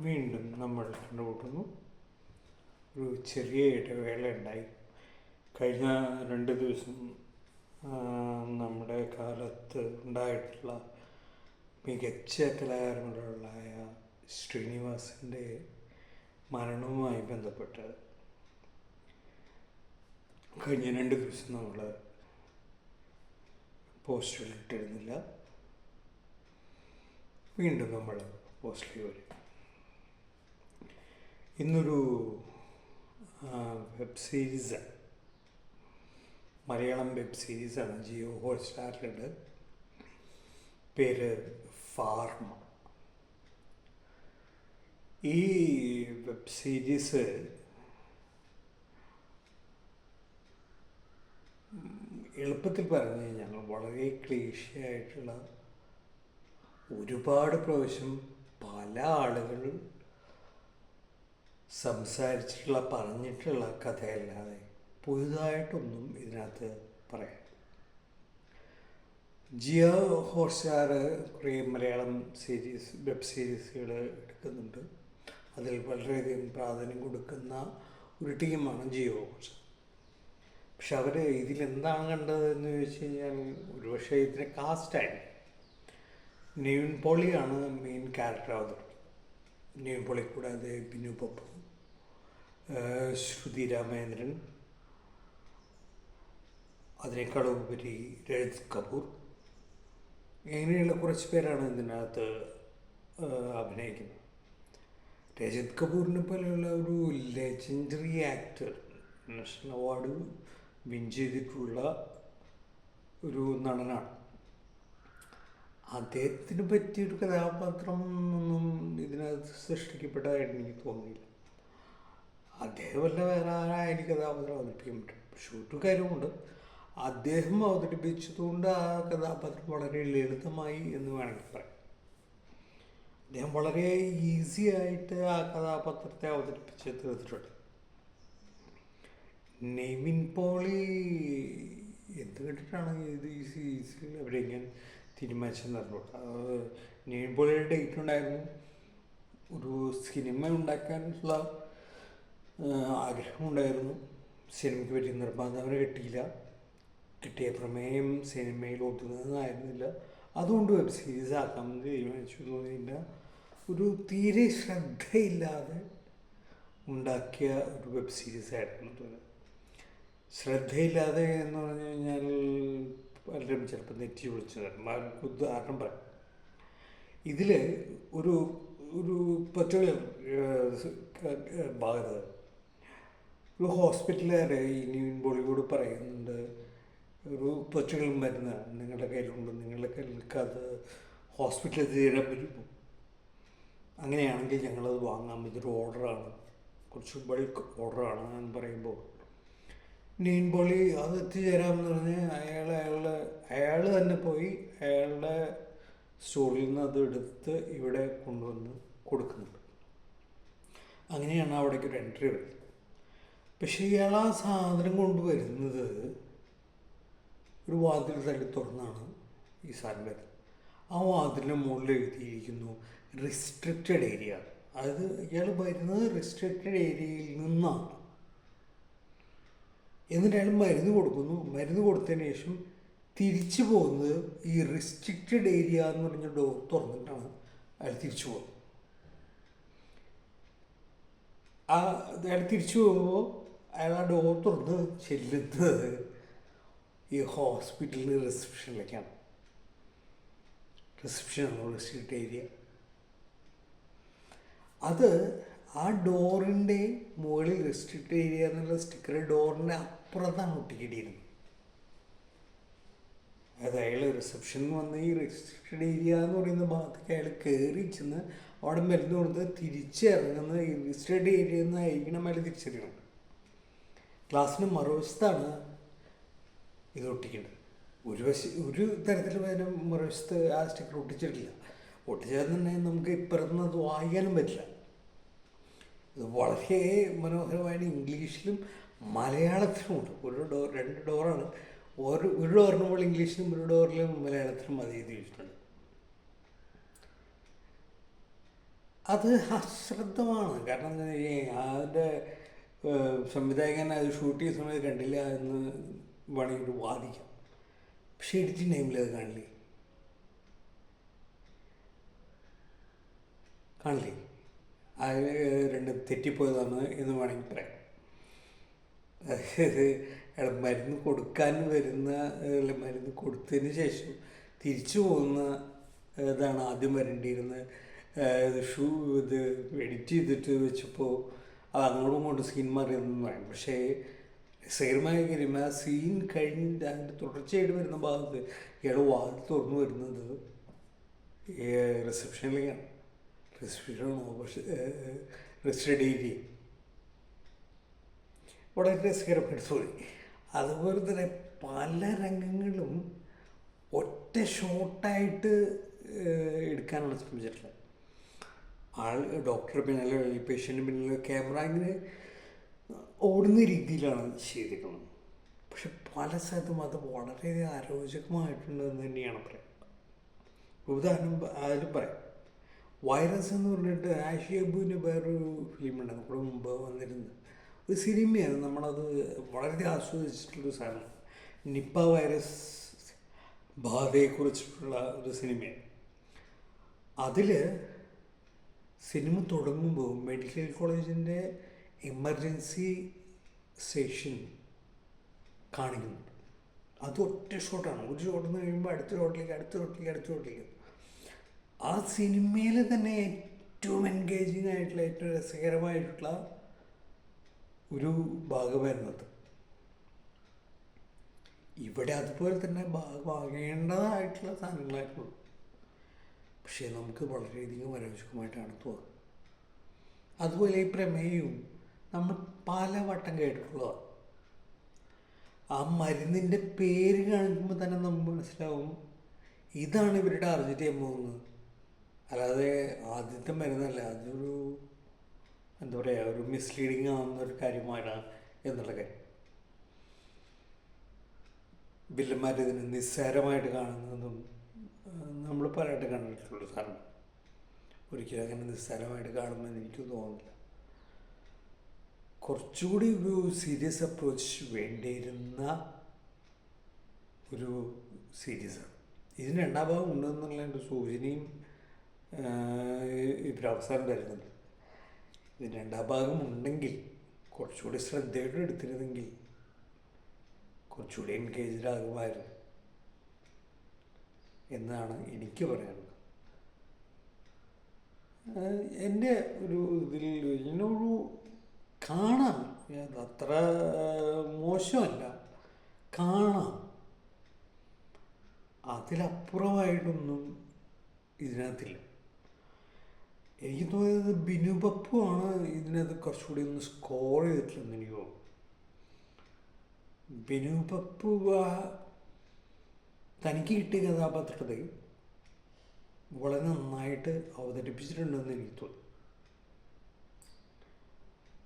വീണ്ടും നമ്മൾ കണ്ടുമുട്ടുന്നു. ഒരു ചെറിയ ഇടവേള ഉണ്ടായി. കഴിഞ്ഞ 2 ദിവസം നമ്മുടെ കാലത്ത് ഉണ്ടായിട്ടുള്ള മികച്ച കലാകാരന്മാരായ ശ്രീനിവാസൻ്റെ മരണവുമായി ബന്ധപ്പെട്ട് കഴിഞ്ഞ 2 ദിവസം നമ്മൾ പോസ്റ്റുകൾ ഇട്ടിരുന്നില്ല. വീണ്ടും നമ്മൾ പോസ്റ്റിൽ വരും. ഇന്നൊരു വെബ് സീരീസ്, മലയാളം വെബ് സീരീസാണ്, ജിയോ ഹോട്ട്സ്റ്റാറിലുണ്ട്. പേര് ഫാർമ. ഈ വെബ് സീരീസ് എളുപ്പത്തിൽ പറഞ്ഞു കഴിഞ്ഞാൽ വളരെ ക്ലീശയായിട്ടുള്ള, ഒരുപാട് പ്രാവശ്യം പല ആളുകൾ സംസാരിച്ചിട്ടുള്ള പറഞ്ഞിട്ടുള്ള കഥയല്ലാതെ പുതുതായിട്ടൊന്നും ഇതിനകത്ത് പറയാം. ജിയോ ഹോട്ട്സ്റ്റാർ കുറേ മലയാളം വെബ് സീരീസുകൾ എടുക്കുന്നുണ്ട്. അതിൽ വളരെയധികം പ്രാധാന്യം കൊടുക്കുന്ന ഒരു ടീമാണ് ജിയോ ഹോട്ട്സ്റ്റാർ. പക്ഷെ അവർ ഇതിലെന്താണ് കണ്ടതെന്ന് ചോദിച്ചു കഴിഞ്ഞാൽ ഒരുപക്ഷെ ഇതിനെ കാസ്റ്റായിരുന്നു. നിവിൻ പോളിയാണ് മെയിൻ ക്യാരക്ടർ അവതരിപ്പിക്കുന്നത്. നിവിൻ പോളി കൂടാതെ ബിനു പപ്പു, ശ്രുതി രാമേന്ദ്രൻ, അതിനേക്കാളുപരി രജിത് കപൂർ, ഇങ്ങനെയുള്ള കുറച്ച് പേരാണ് ഇതിനകത്ത് അഭിനയിക്കുന്നത്. രജിത് കപൂറിനെ പോലെയുള്ള ഒരു legendary actor, national award win ചെയ്തിട്ടുള്ള ഒരു നടനാണ്. അദ്ദേഹത്തിന് പറ്റിയൊരു കഥാപാത്രം ഒന്നും ഇതിനകത്ത് സൃഷ്ടിക്കപ്പെട്ടതായിട്ട് എനിക്ക് തോന്നിയില്ല. അദ്ദേഹമല്ല വേറെ ആരായാലും കഥാപാത്രം അവതരിപ്പിക്കാൻ പറ്റും. പക്ഷെ ഒരു കാര്യമുണ്ട്, അദ്ദേഹം അവതരിപ്പിച്ചതുകൊണ്ട് ആ കഥാപാത്രം വളരെ ലളിതമായി എന്ന് വേണമെങ്കിൽ പറയാം. അദ്ദേഹം വളരെ ഈസി ആയിട്ട് ആ കഥാപാത്രത്തെ അവതരിപ്പിച്ച് തീർത്തിട്ടുണ്ട്. നിവിൻ പോളി എന്ത് കണ്ടിട്ടാണ് ഇത് ഈ സീരീസിൽ അവരെങ്ങനെ തീരുമാനിച്ചെന്ന് അറിഞ്ഞോട്ടെ. നിവിൻ പോളിയുടെ ഡേറ്റ് ഉണ്ടായിരുന്നു. ഒരു സിനിമ ഉണ്ടാക്കാനുള്ള ആഗ്രഹമുണ്ടായിരുന്നു. സിനിമയ്ക്ക് പറ്റിയ നിർബന്ധം അവന് കിട്ടിയില്ല. കിട്ടിയ പ്രമേയം സിനിമയിൽ ഒതുങ്ങുന്നതായിരുന്നില്ല. അതുകൊണ്ട് വെബ് സീരീസ് ആക്കാമെന്ന് തീരുമാനിച്ചു. തോന്നിയില്ല, ഒരു തീരെ ശ്രദ്ധയില്ലാതെ ഉണ്ടാക്കിയ ഒരു വെബ് സീരീസ് ആയിരുന്നു തോന്നുന്നത്. ശ്രദ്ധയില്ലാതെ എന്ന് പറഞ്ഞു കഴിഞ്ഞാൽ പലരും ചിലപ്പോൾ നെറ്റി വിളിച്ചു തരും. ഉദാഹരണം പറയാം. ഇതിൽ ഒരു ഒരു പർട്ടിക്കുലർ ഭാഗത്ത് ഒരു ഹോസ്പിറ്റലുകാർ ഈ നിവിൻ പോളിയോട് പറയുന്നുണ്ട്, ഒരു പർട്ടിക്കുലർ മരുന്ന് നിങ്ങളുടെ കയ്യിലുണ്ട്, നിങ്ങളുടെ കയ്യിലേക്ക് അത് ഹോസ്പിറ്റലിൽ എത്തിച്ചേരാൻ പറ്റുമോ? അങ്ങനെയാണെങ്കിൽ ഞങ്ങളത് വാങ്ങാം, ഇതൊരു ഓർഡറാണ്, കുറച്ച് ബൾക്ക് ഓർഡറാണ് എന്ന് പറയുമ്പോൾ നിവിൻ പോളി അത് എത്തിച്ചേരാമെന്ന് പറഞ്ഞ് അയാൾ തന്നെ പോയി അയാളുടെ സ്റ്റോറിൽ നിന്ന് അത് എടുത്ത് ഇവിടെ കൊണ്ടുവന്ന് കൊടുക്കുന്നുണ്ട്. അങ്ങനെയാണ് അവിടേക്ക് ഒരു എൻട്രി വരുന്നത്. പക്ഷേ ഇയാൾ ആ സാധനം കൊണ്ടുവരുന്നത് ഒരു വാതിൽ തള്ളി തുറന്നാണ് ഈ സാധനം വരുന്നത്. ആ വാതിലിൻ്റെ മുകളിൽ എഴുതിയിരിക്കുന്നു റിസ്ട്രിക്റ്റഡ് ഏരിയ. അതായത് ഇയാൾ വരുന്നത് റിസ്ട്രിക്റ്റഡ് ഏരിയയിൽ നിന്നാണ്. എന്നിട്ട് അയാൾ മരുന്ന് കൊടുക്കുന്നു. മരുന്ന് കൊടുത്തതിന് ശേഷം തിരിച്ചു പോകുന്നത് ഈ റിസ്ട്രിക്റ്റഡ് ഏരിയ എന്ന് പറഞ്ഞ ഡോർ തുറന്നിട്ടാണ് അയാൾ തിരിച്ചു പോകുന്നത്. അയാൾ തിരിച്ചു പോകുമ്പോൾ അയാൾ ആ ഡോർ തുറന്ന് ചെല്ലുന്നത് ഈ ഹോസ്പിറ്റലിൽ റിസപ്ഷനിലേക്കാണ്. റിസപ്ഷനാണ് റിസ്ട്രിക്റ്റഡ് ഏരിയ. അത് ആ ഡോറിൻ്റെ മുകളിൽ റിസ്ട്രിക്റ്റഡ് ഏരിയ എന്നുള്ള സ്റ്റിക്കർ ഡോറിൻ്റെ അപ്പുറത്താണ് ഒട്ടിക്കിട്ടിയിരുന്നത്. അതായത് അയാൾ റിസപ്ഷനിൽ വന്ന് ഈ റിസ്ട്രിക്റ്റഡ് ഏരിയ എന്ന് പറയുന്ന ഭാഗത്തേക്ക് അയാൾ കയറി ചെന്ന് അവിടെ മരുന്ന് കൊടുത്ത് തിരിച്ചിറങ്ങുന്നത് ഈ റിസ്ട്രിക്റ്റഡ് ഏരിയ എന്നായിരിക്കണം അയാൾ തിരിച്ചറിയണം. ക്ലാസ്സിന് മറുവശത്താണ് ഇത് ഒട്ടിക്കേണ്ടത്. ഒരു തരത്തിലും അതിന് മറുവശത്ത് ആ സ്റ്റിക്കർ ഒട്ടിച്ചിട്ടില്ല. ഒട്ടിച്ചതെന്നുണ്ടെങ്കിൽ നമുക്ക് ഇപ്പുറത്തുനിന്ന് അത് വായിക്കാനും പറ്റില്ല. ഇത് വളരെ മനോഹരമായിട്ട് ഇംഗ്ലീഷിലും മലയാളത്തിലുമുണ്ട്. രണ്ട് ഡോറാണ്. ഒരു ഡോറിന് പോലെ ഇംഗ്ലീഷിലും ഒരു ഡോറിലും മലയാളത്തിലും അത് എഴുതി വെച്ചിട്ടുണ്ട്. അത് അശ്രദ്ധമാണ്. കാരണം എന്താ അതിൻ്റെ സംവിധായകൻ അത് ഷൂട്ട് ചെയ്യുന്ന സമയത്ത് കണ്ടില്ല എന്ന് വേണമെങ്കിൽ വാദിക്കാം. പക്ഷെ എഡിറ്റിംഗ് ടൈമിൽ അത് കാണില്ലേ കാണില്ലേ അത് രണ്ട് തെറ്റിപ്പോയതാണ് എന്ന് വേണമെങ്കിൽ പറയാം. അതായത് മരുന്ന് കൊടുക്കാൻ വരുന്ന മരുന്ന് കൊടുത്തതിന് ശേഷം തിരിച്ചു പോകുന്ന ഇതാണ് ആദ്യം വരേണ്ടിയിരുന്നത്. ഇത് എഡിറ്റ് ചെയ്തിട്ട് വെച്ചപ്പോൾ അത് അങ്ങോട്ടും ഇങ്ങോട്ടും സീൻ മാറിയതെന്ന് പറയും. പക്ഷേ രസകരമായ കാര്യം ആ സീൻ കഴിഞ്ഞ് അതിൻ്റെ തുടർച്ചയായിട്ട് വരുന്ന ഭാഗത്ത് ഇയാൾ വാതിൽ തുറന്നു വരുന്നത് റിസപ്ഷനിലേക്കാണ്. റിസപ്ഷനാണോ പക്ഷേ റെസിഡൻ്റ് ഏരിയ വളരെ രസകരമായിട്ട് തോന്നി. അതുപോലെ തന്നെ പല രംഗങ്ങളും ഒറ്റ ഷോട്ടായിട്ട് എടുക്കാനാണ് ശ്രമിച്ചിട്ടുള്ളത്. ഡോക്ടറെ പിന്നിലോ പേഷ്യൻ്റ് പിന്നിലോ ക്യാമറ ഇങ്ങനെ ഓടുന്ന രീതിയിലാണ് ചെയ്തിരിക്കുന്നത്. പക്ഷെ പല സ്ഥലത്തും അത് വളരെയധികം അരോചകമായിട്ടുണ്ടെന്ന് തന്നെയാണ് പറയുന്നത്. ഉദാഹരണം അതിൽ പറയാം, വൈറസ് എന്ന് പറഞ്ഞിട്ട് ആഷിയബുവിന് വേറൊരു ഫിലിമുണ്ട് നമ്മുടെ മുമ്പ് വന്നിരുന്നത്. ഒരു സിനിമയാണ്, നമ്മളത് വളരെ ആസ്വദിച്ചിട്ടുള്ളൊരു സാധനമാണ്. നിപ്പ വൈറസ് ബാധയെക്കുറിച്ചിട്ടുള്ള ഒരു സിനിമയാണ്. അതിൽ സിനിമ തുടങ്ങുമ്പോൾ മെഡിക്കൽ കോളേജിൻ്റെ എമർജൻസി സ്റ്റേഷൻ കാണിക്കുന്നുണ്ട്. അത് ഒറ്റ ഷോട്ടാണ്. ഒരു ഷോട്ടിൽ നിന്ന് കഴിയുമ്പോൾ അടുത്ത ഷോട്ടിലേക്ക്. ആ സിനിമയിൽ തന്നെ ഏറ്റവും എൻഗേജിങ് ആയിട്ടുള്ള ഏറ്റവും രസകരമായിട്ടുള്ള ഒരു ഭാഗമായിരുന്നത്. ഇവിടെ അതുപോലെ തന്നെ ഭാഗമാകേണ്ടതായിട്ടുള്ള സാധനങ്ങളായിരുന്നു. പക്ഷേ നമുക്ക് വളരെയധികം അരോചകമായിട്ടാണ് തോന്നുന്നത്. അതുപോലെ ഈ പ്രമേയവും നമ്മൾ പലവട്ടം കേട്ടിട്ടുള്ളതാണ്. ആ മരുന്നിൻ്റെ പേര് കാണിക്കുമ്പോൾ തന്നെ നമുക്ക് മനസ്സിലാവും ഇതാണ് ഇവരുടെ ടാർഗറ്റ് ചെയ്യാൻ പോകുന്നത്. അല്ലാതെ ആദ്യത്തെ മരുന്നല്ല. അതൊരു എന്താ പറയുക, ഒരു മിസ്ലീഡിങ് ആവുന്ന ഒരു കാര്യമാണ് എന്നുള്ള കാര്യം. വില്ലന്മാരിതിനെ നിസ്സാരമായിട്ട് കാണുന്നതും നമ്മൾ പലയിട്ട് കണ്ടിട്ടുള്ള സാധനം. ഒരിക്കലും അങ്ങനെ നിസ്സാരമായിട്ട് കാണുമെന്ന് എനിക്ക് തോന്നുന്നില്ല. കുറച്ചുകൂടി ഒരു സീരിയസ് അപ്രോച്ച് വേണ്ടിയിരുന്ന ഒരു സീരീസാണ്. ഇതിന് രണ്ടാം ഭാഗം ഉണ്ടെന്നുള്ള എൻ്റെ സൂചനയും ഇവരവസാനം തരുന്നുണ്ട്. ഇതിന് രണ്ടാം ഭാഗം ഉണ്ടെങ്കിൽ കുറച്ചുകൂടി ശ്രദ്ധയോടെ എടുത്തിരുന്നെങ്കിൽ കുറച്ചുകൂടി എൻഗേജ്ഡ് ആകുമായിരുന്നു എന്നാണ് എനിക്ക് പറയാനുള്ളത്. എൻ്റെ ഒരു ഇതിൽ ഇതിനൊരു കാണാം, അത്ര മോശമല്ല, കാണാം. അതിലപ്പുറമായിട്ടൊന്നും ഇതിനകത്തില്ല. എനിക്ക് തോന്നിയത് ബിനു പപ്പുവാണ് ഇതിനകത്ത് കുറച്ചുകൂടി ഒന്ന് സ്കോർ ചെയ്തിട്ടുണ്ടെന്ന് എനിക്ക് തോന്നുന്നു. ബിനു പപ്പു തനിക്ക് കിട്ടിയ കഥാപാത്രത്തെ വളരെ നന്നായിട്ട് അവതരിപ്പിച്ചിട്ടുണ്ടെന്ന് എനിക്ക് തോന്നി.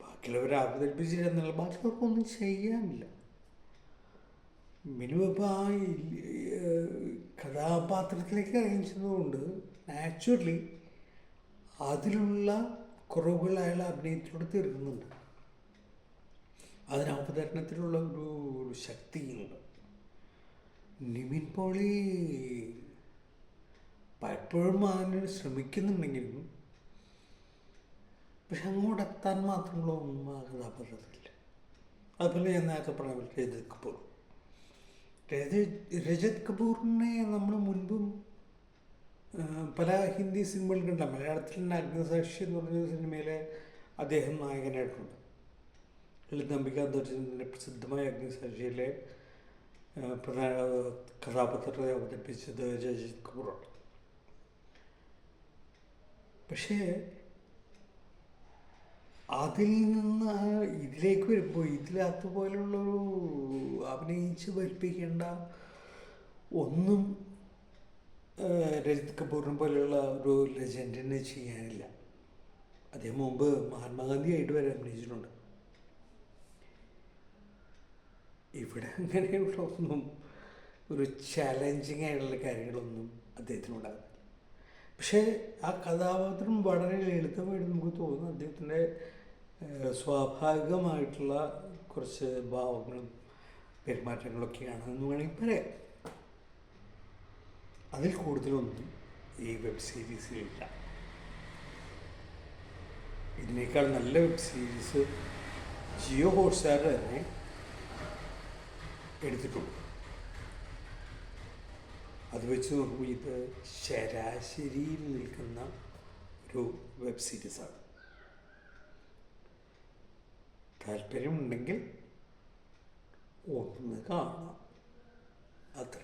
ബാക്കിയുള്ളവർ അവതരിപ്പിച്ചിരുന്നില്ല, ബാക്കിയുള്ളവർക്കൊന്നും ചെയ്യാനില്ല. ബിനു പപ്പ ആ കഥാപാത്രത്തിലേക്ക് ഇറങ്ങിച്ചതുകൊണ്ട് നാച്ചുറലി അതിലുള്ള കുറവുകൾ അയാൾ അഭിനയത്തിലൂടെ തീർക്കുന്നുണ്ട്. അതിന് അവതരണത്തിലുള്ള ഒരു ശക്തിയുണ്ട്. നിവിൻ പോളി പലപ്പോഴും അതിന് ശ്രമിക്കുന്നുണ്ടെങ്കിലും പക്ഷെ അങ്ങോട്ട് എത്താൻ മാത്രമുള്ള ഒന്നും ആ കഥാപാത്രത്തിലില്ല. അതുപോലെ ഞാൻ നേരത്തെ പറഞ്ഞ രജത് കപൂർ. രജത് കപൂറിനെ നമ്മൾ മുൻപും പല ഹിന്ദി സിനിമകൾ കണ്ട. മലയാളത്തിലെ അഗ്നിസാക്ഷി എന്ന് പറഞ്ഞ സിനിമയിലെ അദ്ദേഹം നായകനായിട്ടുണ്ട്. ലളിത് അംബികാന്തോറിൻ്റെ പ്രസിദ്ധമായ അഗ്നിസാക്ഷിയിലെ പ്രധാന കഥാപാത്രത്തെ അവതരിപ്പിച്ചത് രജത് കപൂറാണ്. പക്ഷേ അതിൽ നിന്ന് ഇതിലേക്ക് വരുമ്പോൾ ഇതിലതുപോലുള്ളൊരു അഭിനയിച്ച് ഫലിപ്പിക്കേണ്ട ഒന്നും രജത് കപൂറിനെ പോലെയുള്ള ഒരു ലെജൻഡിനെ ചെയ്യാനില്ല. അദ്ദേഹം മുമ്പ് മഹാത്മാഗാന്ധിയായിട്ട് വരെ അഭിനയിച്ചിട്ടുണ്ട്. ഇവിടെ അങ്ങനെയുള്ള ഒന്നും ഒരു ചാലഞ്ചിങ് ആയിട്ടുള്ള കാര്യങ്ങളൊന്നും അദ്ദേഹത്തിനുണ്ടാകുന്നില്ല. പക്ഷേ ആ കഥാപാത്രം വളരെ ലളിതമായിട്ട് നമുക്ക് തോന്നുന്നു. അദ്ദേഹത്തിൻ്റെ സ്വാഭാവികമായിട്ടുള്ള കുറച്ച് ഭാവങ്ങളും പെരുമാറ്റങ്ങളൊക്കെയാണെന്ന് വേണമെങ്കിൽ പറയാം. അതിൽ കൂടുതലൊന്നും ഈ വെബ് സീരീസിലില്ല. ഇതിനേക്കാൾ നല്ല വെബ് സീരീസ് ജിയോ ഹോട്ട്സ്റ്റാർ തന്നെ എടുത്തിട്ടുണ്ട്. അത് വെച്ച് നോക്കുമ്പോൾ ഇത് ശരാശരിയിൽ നിൽക്കുന്ന ഒരു വെബ് സീരീസാണ്. താല്പര്യമുണ്ടെങ്കിൽ ഒന്ന് കാണാം, അത്ര.